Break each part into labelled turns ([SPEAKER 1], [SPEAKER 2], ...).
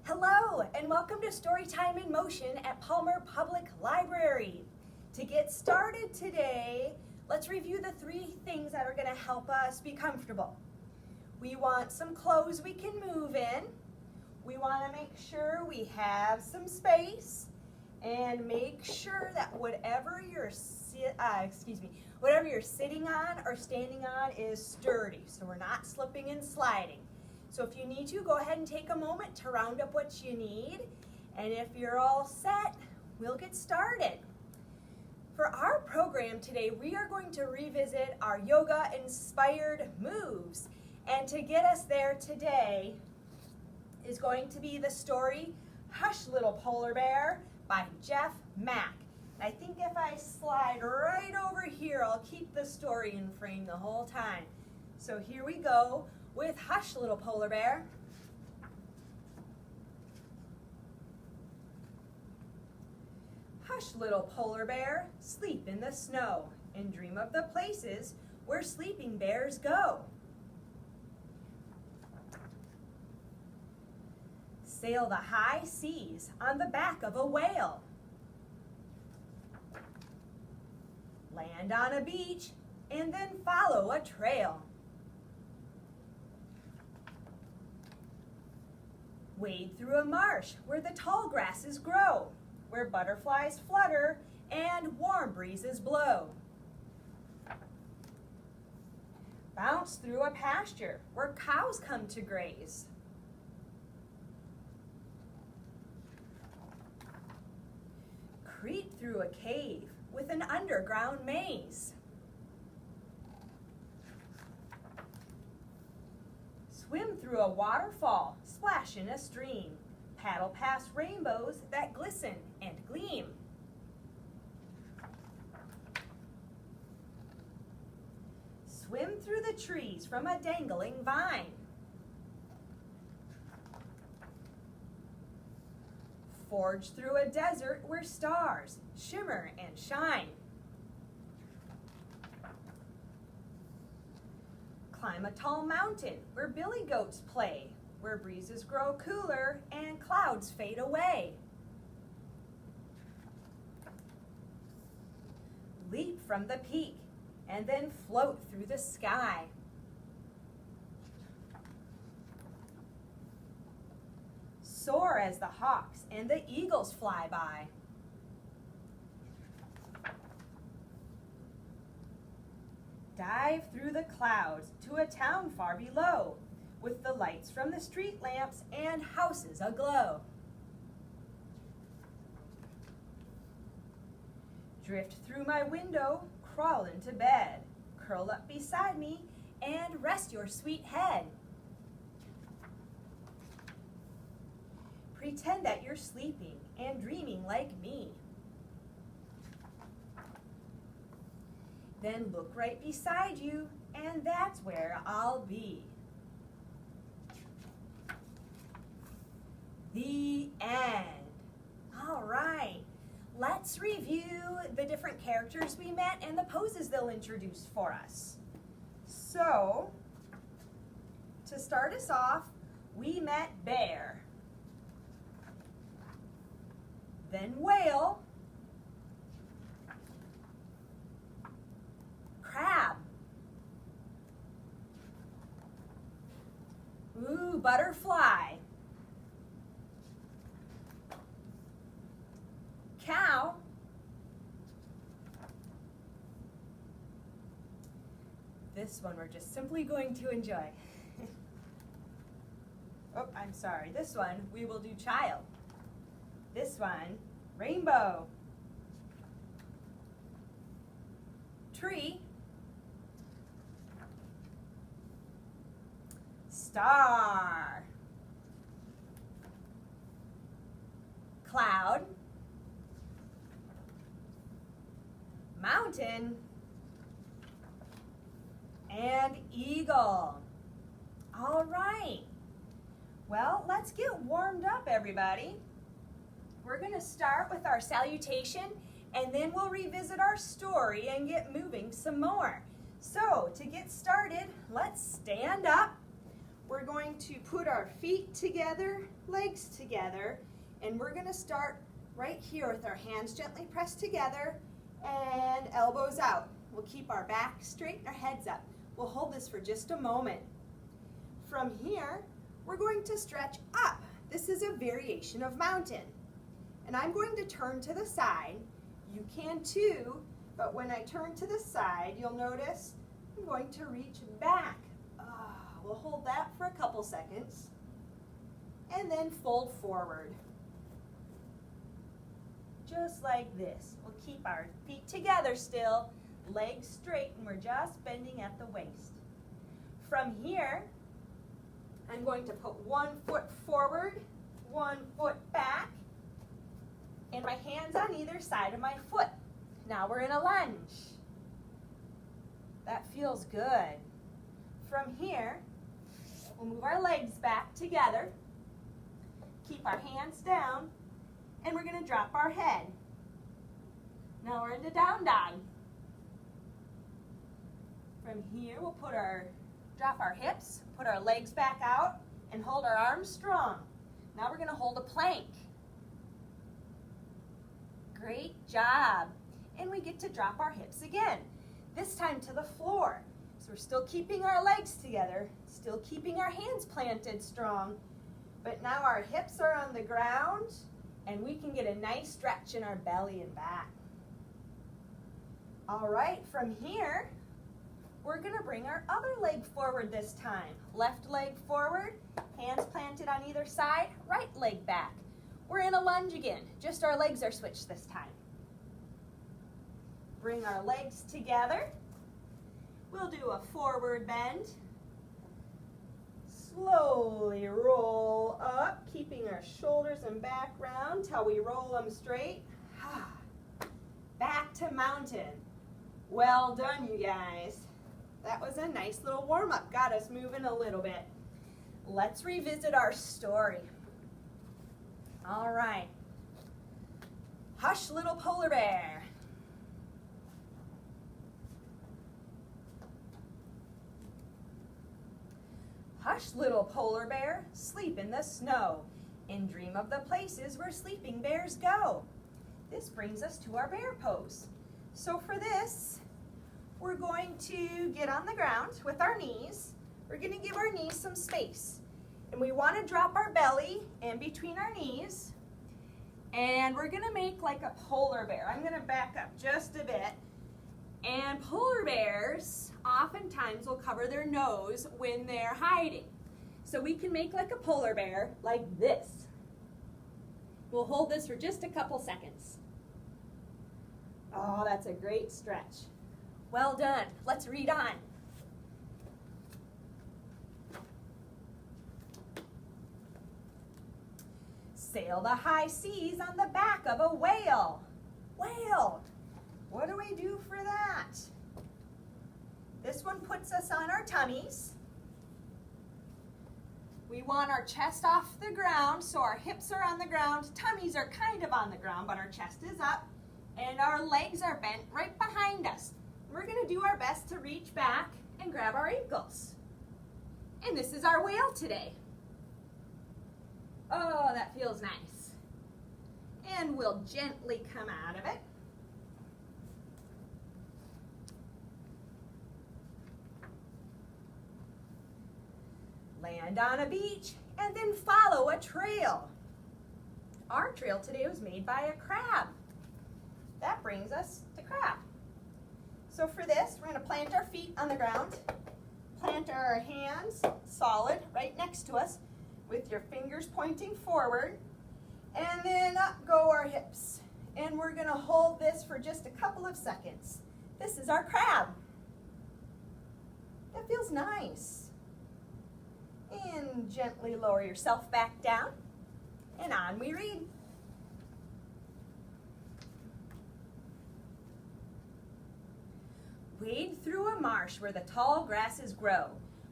[SPEAKER 1] Hello, and welcome to Storytime in Motion at Palmer Public Library. To get started today, let's review the 3 things that are going to help us be comfortable. We want some clothes we can move in. We want to make sure we have some space, and make sure that whatever you're sitting on or standing on is sturdy, so we're not slipping and sliding. So if you need to, go ahead and take a moment to round up what you need. And if you're all set, we'll get started. For our program today, we are going to revisit our yoga-inspired moves. And to get us there today is going to be the story Hush Little Polar Bear by Jeff Mack. I think if I slide right over here, I'll keep the story in frame the whole time. So here we go with Hush Little Polar Bear. Hush, little polar bear, sleep in the snow and dream of the places where sleeping bears go. Sail the high seas on the back of a whale. Land on a beach and then follow a trail. Wade through a marsh where the tall grasses grow, where butterflies flutter and warm breezes blow. Bounce through a pasture where cows come to graze. Creep through a cave with an underground maze. Swim through a waterfall, splash in a stream, paddle past rainbows that glisten and gleam. Swim through the trees from a dangling vine. Forge through a desert where stars shimmer and shine. Climb a tall mountain where billy goats play, where breezes grow cooler and clouds fade away. Leap from the peak and then float through the sky. Soar as the hawks and the eagles fly by. Dive through the clouds to a town far below, with the lights from the street lamps and houses aglow. Drift through my window, crawl into bed, curl up beside me, and rest your sweet head. Pretend that you're sleeping and dreaming like me. Then look right beside you, and that's where I'll be. The end. All right, let's review the different characters we met and the poses they'll introduce for us. So, to start us off, we met bear, then whale, crab, butterfly, cow, this one we're just simply going to enjoy. Oh, I'm sorry, this one we will do child. This one, rainbow, tree, star, cloud, mountain, and eagle. All right. Well, let's get warmed up, everybody. We're going to start with our salutation, and then we'll revisit our story and get moving some more. So, to get started, let's stand up. we're going to put our feet together, legs together, and we're going to start right here with our hands gently pressed together and elbows out. We'll keep our back straight and our heads up. We'll hold this for just a moment. From here, we're going to stretch up. This is a variation of mountain. And I'm going to turn to the side. You can too, but when I turn to the side, you'll notice I'm going to reach back. We'll hold that for a couple seconds. And then fold forward. Just like this. We'll keep our feet together still, legs straight, and we're just bending at the waist. From here, I'm going to put one foot forward, one foot back, and my hands on either side of my foot. Now we're in a lunge. That feels good. From here, we'll move our legs back together, keep our hands down, and we're going to drop our head. Now we're into down dog. From here, we'll drop our hips, put our legs back out, and hold our arms strong. Now we're going to hold a plank. Great job. And we get to drop our hips again, this time to the floor. So we're still keeping our legs together, still keeping our hands planted strong, but now our hips are on the ground, and we can get a nice stretch in our belly and back. All right, from here, we're going to bring our other leg forward this time. Left leg forward, hands planted on either side, right leg back. We're in a lunge again, just our legs are switched this time. Bring our legs together. We'll do a forward bend. Slowly roll up, keeping our shoulders and back round till we roll them straight. Back to mountain. Well done, you guys. That was a nice little warm-up. Got us moving a little bit. Let's revisit our story. All right. Hush, little polar bear. Hush, little polar bear, sleep in the snow, and dream of the places where sleeping bears go. This brings us to our bear pose. So for this, we're going to get on the ground with our knees. We're going to give our knees some space. And we want to drop our belly in between our knees. And we're going to make like a polar bear. I'm going to back up just a bit. And polar bears oftentimes will cover their nose when they're hiding. So we can make like a polar bear like this. We'll hold this for just a couple seconds. Oh, that's a great stretch. Well done. Let's read on. Sail the high seas on the back of a whale. Whale. What do we do for that? This one puts us on our tummies. We want our chest off the ground, so our hips are on the ground, tummies are kind of on the ground, but our chest is up, and our legs are bent right behind us. We're going to do our best to reach back and grab our ankles. And this is our whale today. Oh, that feels nice. And we'll gently come out of it. Land on a beach and then follow a trail. Our trail today was made by a crab. That brings us to crab. So for this, we're going to plant our feet on the ground, plant our hands solid right next to us with your fingers pointing forward, and then up go our hips. And we're going to hold this for just a couple of seconds. This is our crab. That feels nice. And gently lower yourself back down, and on we read. Wade through a marsh where the tall grasses grow,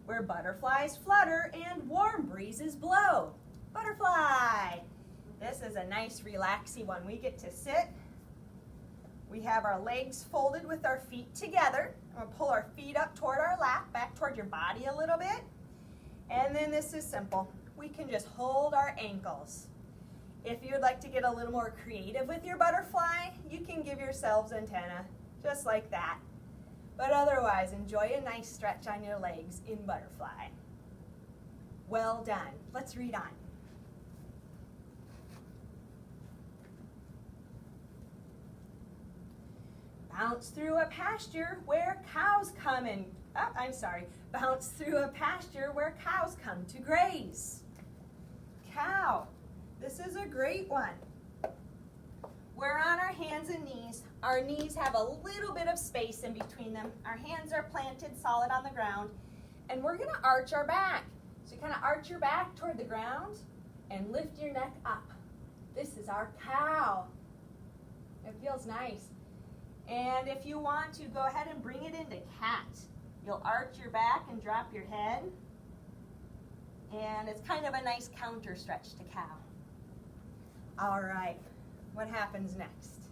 [SPEAKER 1] where butterflies flutter and warm breezes blow. Butterfly. This is a nice relaxy one. We get to sit. We have our legs folded with our feet together. I'm going to pull our feet up toward our lap, back toward your body a little bit. And then this is simple. We can just hold our ankles. If you'd like to get a little more creative with your butterfly, you can give yourselves antenna, just like that. But otherwise, enjoy a nice stretch on your legs in butterfly. Well done. Let's read on. Bounce through a pasture where cows come in. Bounce through a pasture where cows come to graze. Cow. This is a great one. We're on our hands and knees. Our knees have a little bit of space in between them. Our hands are planted solid on the ground. And we're going to arch our back. So you kind of arch your back toward the ground and lift your neck up. This is our cow. It feels nice. And if you want to, go ahead and bring it into cat. You'll arch your back and drop your head. And it's kind of a nice counter stretch to cow. All right, what happens next?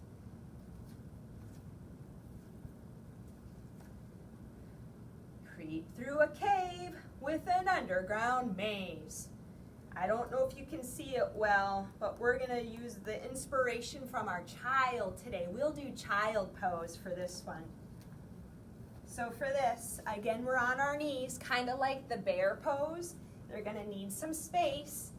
[SPEAKER 1] Creep through a cave with an underground maze. I don't know if you can see it well, but we're going to use the inspiration from our child today. We'll do child pose for this one. So for this, again, we're on our knees, kind of like the bear pose. They're going to need some space.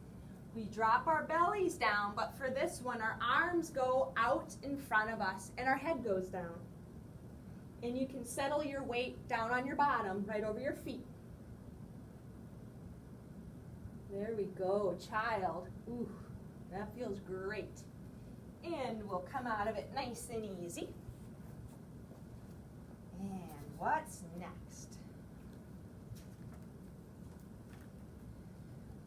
[SPEAKER 1] We drop our bellies down, but for this one, our arms go out in front of us and our head goes down. And you can settle your weight down on your bottom, right over your feet. There we go, child. Ooh, that feels great. And we'll come out of it nice and easy. And what's next?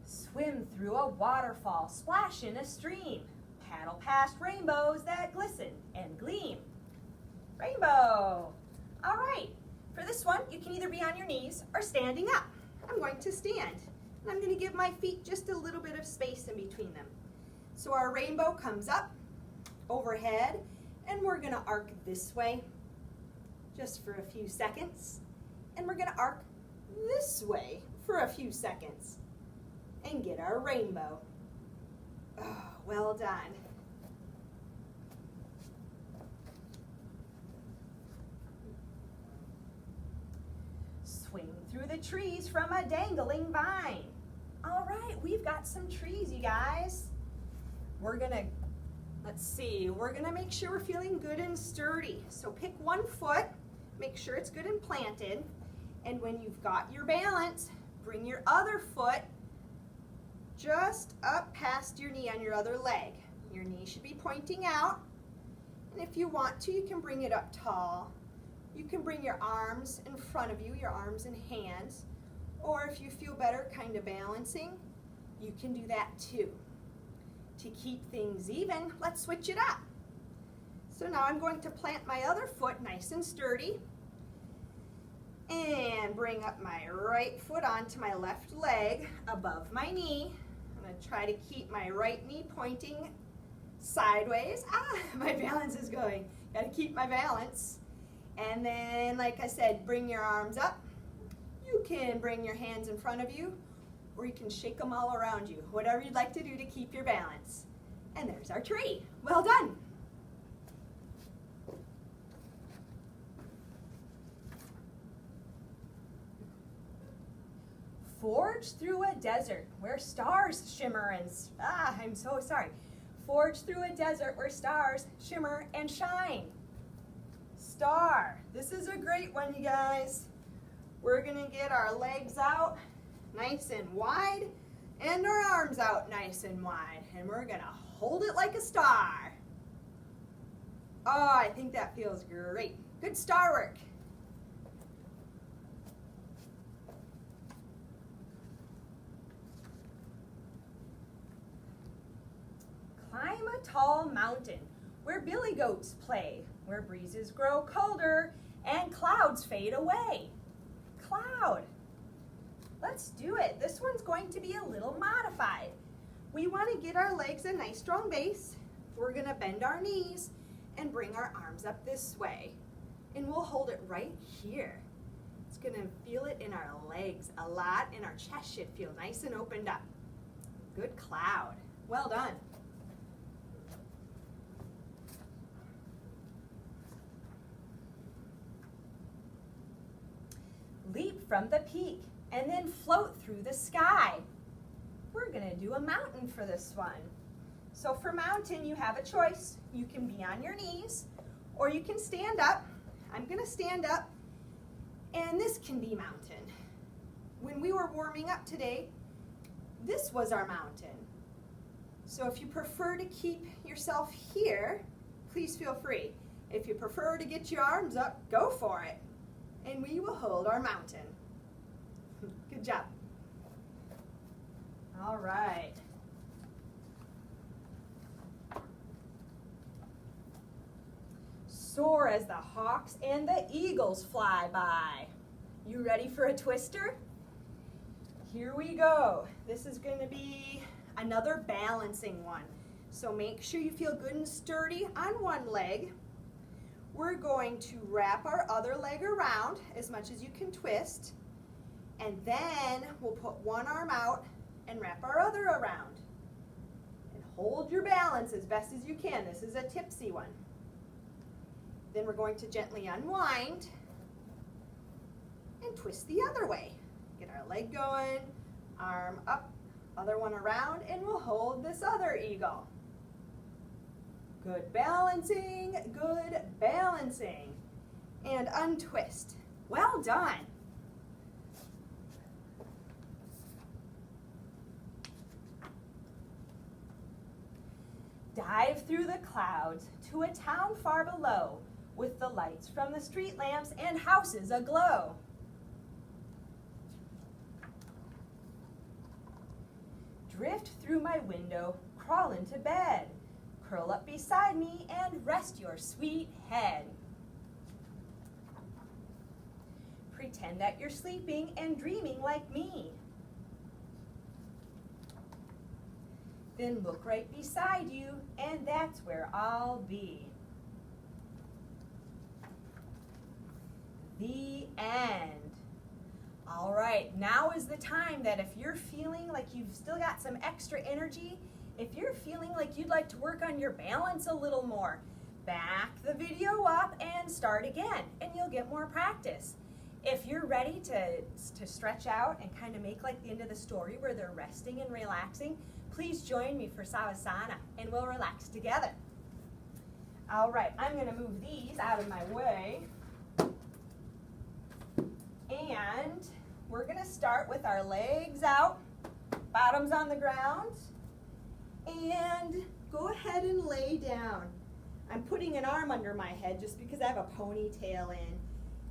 [SPEAKER 1] Swim through a waterfall, splash in a stream, paddle past rainbows that glisten and gleam. Rainbow. All right, for this one, you can either be on your knees or standing up. I'm going to stand, and I'm going to give my feet just a little bit of space in between them. So our rainbow comes up, overhead, and we're going to arc this way just for a few seconds. And we're going to arc this way for a few seconds and get our rainbow. Oh, well done. Swing through the trees from a dangling vine. All right, we've got some trees, you guys. We're gonna make sure we're feeling good and sturdy. So pick one foot, make sure it's good and planted, and when you've got your balance, bring your other foot just up past your knee on your other leg. Your knee should be pointing out, and if you want to, you can bring it up tall. You can bring your arms in front of you, your arms and hands, or if you feel better kind of balancing, you can do that too. To keep things even, let's switch it up. So now I'm going to plant my other foot nice and sturdy and bring up my right foot onto my left leg above my knee. I'm going to try to keep my right knee pointing sideways. My balance is going. Got to keep my balance. And then, like I said, bring your arms up. You can bring your hands in front of you, or you can shake them all around you. Whatever you'd like to do to keep your balance. And there's our tree. Well done. Forge through a desert where stars shimmer and, I'm so sorry. Forge through a desert where stars shimmer and shine. Star. This is a great one, you guys. We're going to get our legs out nice and wide and our arms out nice and wide. And we're going to hold it like a star. Oh, I think that feels great. Good star work. Climb a tall mountain where billy goats play, where breezes grow colder and clouds fade away. Cloud. Let's do it. This one's going to be a little modified. We want to get our legs a nice strong base. We're going to bend our knees and bring our arms up this way. And we'll hold it right here. It's going to feel it in our legs a lot, and our chest should feel nice and opened up. Good cloud. Well done. Leap from the peak and then float through the sky. We're going to do a mountain for this one. So for mountain, you have a choice. You can be on your knees or you can stand up. I'm going to stand up, and this can be mountain. When we were warming up today, this was our mountain. So if you prefer to keep yourself here, please feel free. If you prefer to get your arms up, go for it. And we will hold our mountain. Good job. All right. Soar as the hawks and the eagles fly by. You ready for a twister? Here we go. This is going to be another balancing one. So make sure you feel good and sturdy on one leg. We're going to wrap our other leg around as much as you can twist. And then we'll put one arm out and wrap our other around. And hold your balance as best as you can. This is a tipsy one. Then we're going to gently unwind and twist the other way. Get our leg going, arm up, other one around, and we'll hold this other eagle. Good balancing, good balancing. And untwist. Well done. Dive through the clouds to a town far below, with the lights from the street lamps and houses aglow. Drift through my window, crawl into bed, curl up beside me and rest your sweet head. Pretend that you're sleeping and dreaming like me. Then look right beside you, and that's where I'll be. The end. All right, now is the time that if you're feeling like you've still got some extra energy, if you're feeling like you'd like to work on your balance a little more, back the video up and start again, and you'll get more practice. If you're ready to stretch out and kind of make like the end of the story where they're resting and relaxing, please join me for Savasana, and we'll relax together. All right, I'm going to move these out of my way. And we're going to start with our legs out, bottoms on the ground, and go ahead and lay down. I'm putting an arm under my head just because I have a ponytail in,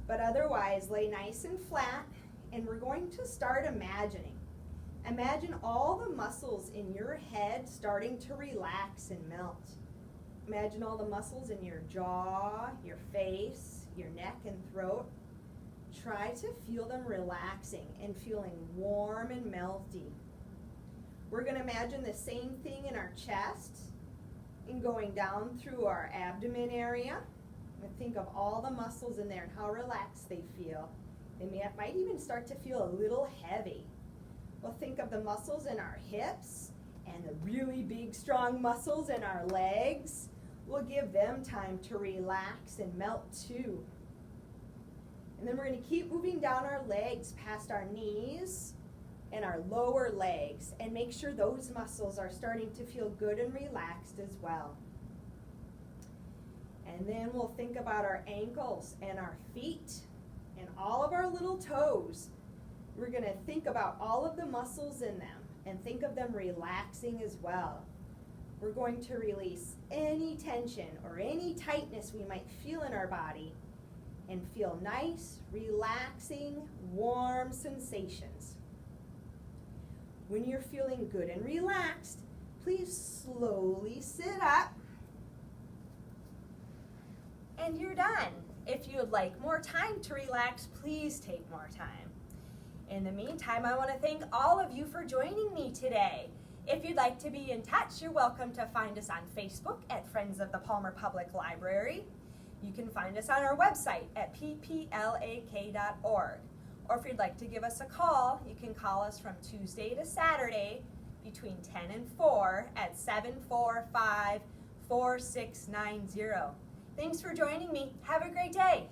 [SPEAKER 1] but otherwise lay nice and flat, and we're going to start imagining. Imagine all the muscles in your head starting to relax and melt. Imagine all the muscles in your jaw, your face, your neck and throat. Try to feel them relaxing and feeling warm and melty. We're going to imagine the same thing in our chest and going down through our abdomen area. And think of all the muscles in there and how relaxed they feel. They might even start to feel a little heavy. We'll think of the muscles in our hips and the really big, strong muscles in our legs. We'll give them time to relax and melt too. And then we're going to keep moving down our legs past our knees and our lower legs, and make sure those muscles are starting to feel good and relaxed as well. And then we'll think about our ankles and our feet and all of our little toes. We're going to think about all of the muscles in them and think of them relaxing as well. We're going to release any tension or any tightness we might feel in our body and feel nice, relaxing, warm sensations. When you're feeling good and relaxed, please slowly sit up. And you're done. If you'd like more time to relax, please take more time. In the meantime, I want to thank all of you for joining me today. If you'd like to be in touch, you're welcome to find us on Facebook at Friends of the Palmer Public Library. You can find us on our website at pplak.org. or if you'd like to give us a call, you can call us from Tuesday to Saturday between 10 and 4 at 745-4690. Thanks for joining me. Have a great day.